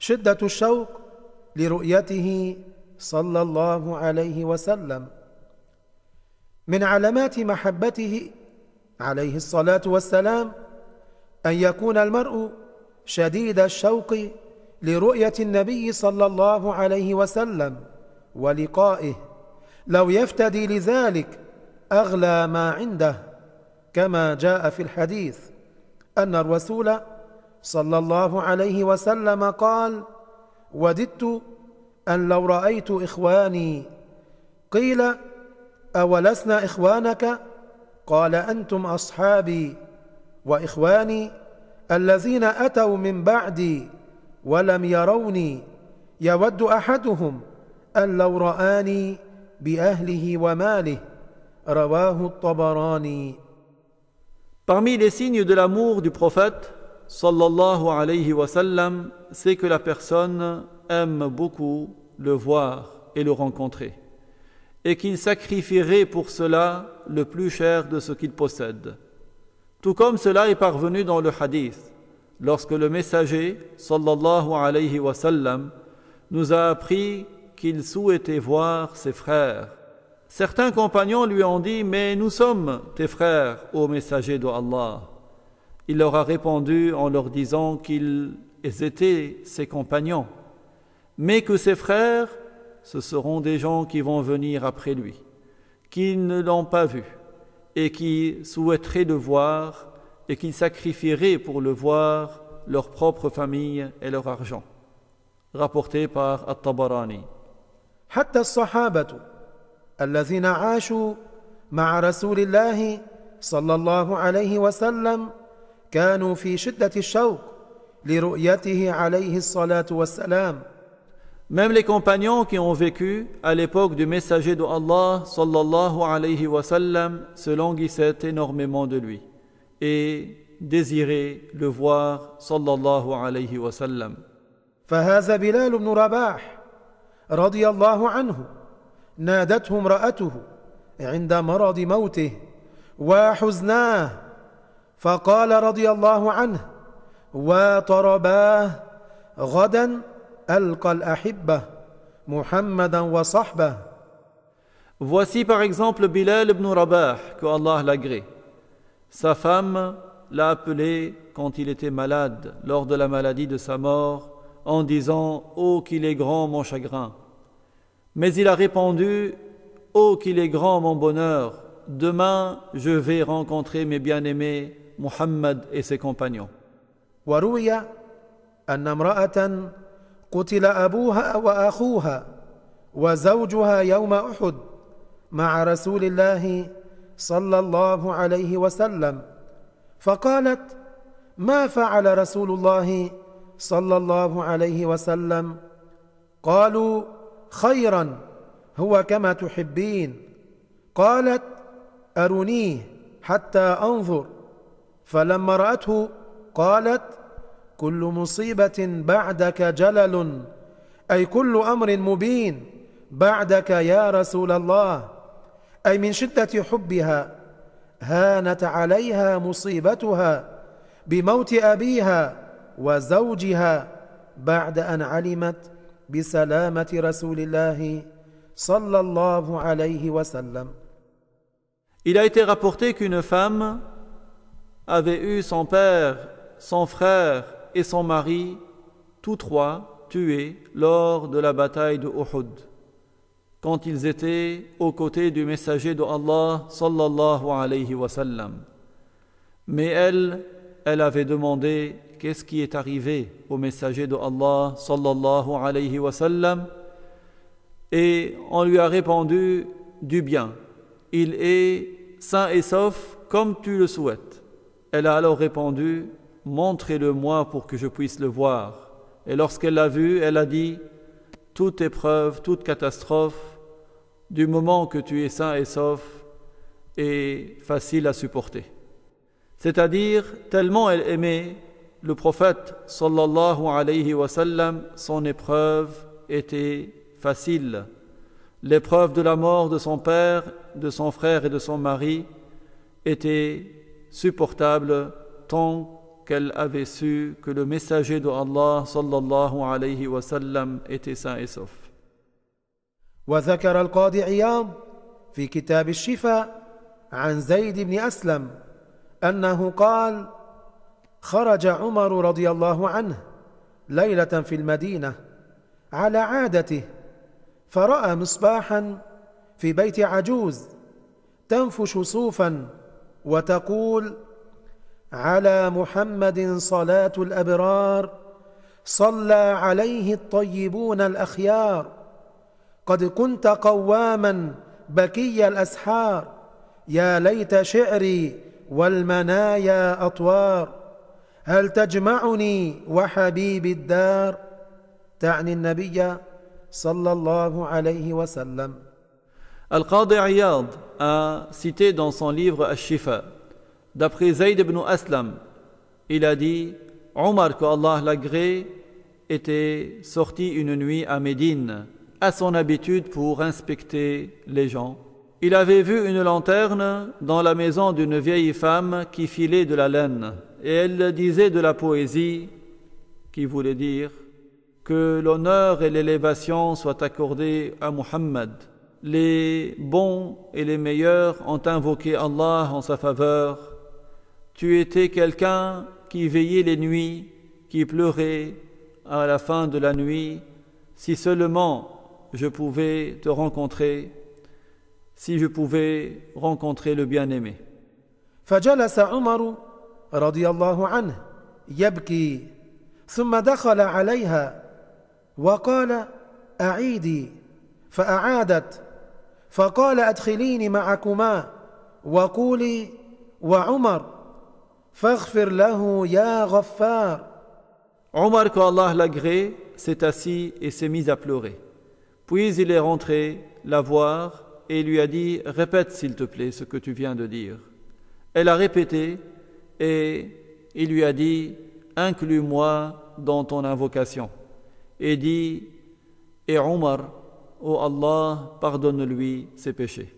شدة الشوق لرؤيته صلى الله عليه وسلم. من علامات محبته عليه الصلاة والسلام أن يكون المرء شديد الشوق لرؤية النبي صلى الله عليه وسلم ولقائه، لو يفتدي لذلك أغلى ما عنده، كما جاء في الحديث أن الرسول صلى الله عليه وسلم قال: وددت أن لو رأيت إخواني. قيل: أولسنا إخوانك؟ قال: أنتم أصحابي وإخواني الذين أتوا من بعدي ولم يروني، يود أحدهم أن لو رآني بأهله وماله. رواه الطبراني. Parmi les signes de l'amour du prophète sallallahu alayhi wa sallam, c'est que la personne aime beaucoup le voir et le rencontrer, et qu'il sacrifierait pour cela le plus cher de ce qu'il possède. Tout comme cela est parvenu dans le hadith, lorsque le messager sallallahu alayhi wa sallam nous a appris qu'il souhaitait voir ses frères. Certains compagnons lui ont dit: mais nous sommes tes frères, ô messager d'Allah. Il leur a répondu en leur disant qu'ils étaient ses compagnons, mais que ses frères, ce seront des gens qui vont venir après lui, qui ne l'ont pas vu et qui souhaiteraient le voir et qui sacrifieraient pour le voir leur propre famille et leur argent. Rapporté par At-Tabarani. حتى الصحابة الذين عاشوا مع رسول الله صلى الله عليه وسلم كانوا في شدة الشوق لرؤيته عليه الصلاة والسلام. Même les compagnons qui ont vécu à l'époque du messager d'Allah sallallahu alayhi wa sallam se languissaient énormément de lui et désiraient le voir sallallahu alayhi wa sallam. فهذا بلال بن رباح رضي الله عنه نادته امرأته عند مرض موته وحزناه، فقال رضي الله عنه: وطرباه غدا ألقى الأحبة محمدا وصحبه. Voici par exemple Bilal ibn Rabah, que Allah l'agrée. Sa femme l'a appelé quand il était malade, lors de la maladie de sa mort, en disant: oh qu'il est grand mon chagrin. Mais il a répondu: oh qu'il est grand mon bonheur, demain je vais rencontrer mes bien-aimés Muhammad et ses compagnons. وروي أن امرأة قتل أبوها وأخوها وزوجها يوم أحد مع رسول الله صلى الله عليه وسلم، فقالت: ما فعل رسول الله صلى الله عليه وسلم؟ قالوا: خيرا، هو كما تحبين. قالت: أرنيه حتى أنظر. فلما رأته قالت: كل مصيبة بعدك جلل، أي كل أمر مبين بعدك يا رسول الله، أي من شدة حبها هانت عليها مصيبتها بموت أبيها وزوجها بعد أن علمت بسلامة رسول الله صلى الله عليه وسلم. Il a été rapporté qu'une femme avait eu son père, son frère et son mari, tous trois tués lors de la bataille de Uhud, quand ils étaient aux côtés du messager d'Allah sallallahu alayhi wa sallam. Mais elle avait demandé: qu'est-ce qui est arrivé au messager d'Allah sallallahu alayhi wa sallam? Et on lui a répondu: du bien, il est sain et sauf comme tu le souhaites. Elle a alors répondu: montrez-le-moi pour que je puisse le voir. Et lorsqu'elle l'a vu, elle a dit: toute épreuve, toute catastrophe, du moment que tu es sain et sauf, est facile à supporter. C'est-à-dire, tellement elle aimait le prophète sallallahu alayhi wa sallam, son épreuve était facile. L'épreuve de la mort de son père, de son frère et de son mari était supportable tant qu'elle avait su que le messager de Allah sallallahu alayhi wa sallam était sain et sauf. وذكر القاضي عياض في كتاب الشفاء عن زيد بن أسلم أنه قال: خرج عمر رضي الله عنه ليلة في المدينة على عادته، فرأى مصباحا في بيت عجوز تنفش صوفا وتقول: على محمد صلاة الأبرار، صلى عليه الطيبون الأخيار، قد كنت قواما بكي الأسحار، يا ليت شعري والمنايا أطوار، هل تجمعني وحبيبي الدار، تعني النبي صلى الله عليه وسلم. Al-Qadi Iyad a cité dans son livre Ash-Shifa, d'après Zayd ibn Aslam, il a dit: Omar, que Allah l'agrée, était sorti une nuit à Médine, à son habitude pour inspecter les gens. Il avait vu une lanterne dans la maison d'une vieille femme qui filait de la laine, et elle disait de la poésie, qui voulait dire que l'honneur et l'élévation soient accordés à Muhammad. Les bons et les meilleurs ont invoqué Allah en sa faveur. Tu étais quelqu'un qui veillait les nuits, qui pleurait à la fin de la nuit. Si seulement je pouvais te rencontrer, si je pouvais rencontrer le bien-aimé. فجلس عمر رضي الله عنه يبكي، ثم دخل عليها وقال: أعيدي، فأعادت، فقال: أدخليني معكما وقولي: وعمر فاغفر له يا غفار. Omar, que Allah l'agrée, s'est assis et s'est mis à pleurer. Puis il est rentré la voir et lui a dit: répète s'il te plaît ce que tu viens de dire. Elle a répété et il lui a dit: inclus-moi dans ton invocation. Et dit: et Omar, ô Allah, pardonne-lui ses péchés.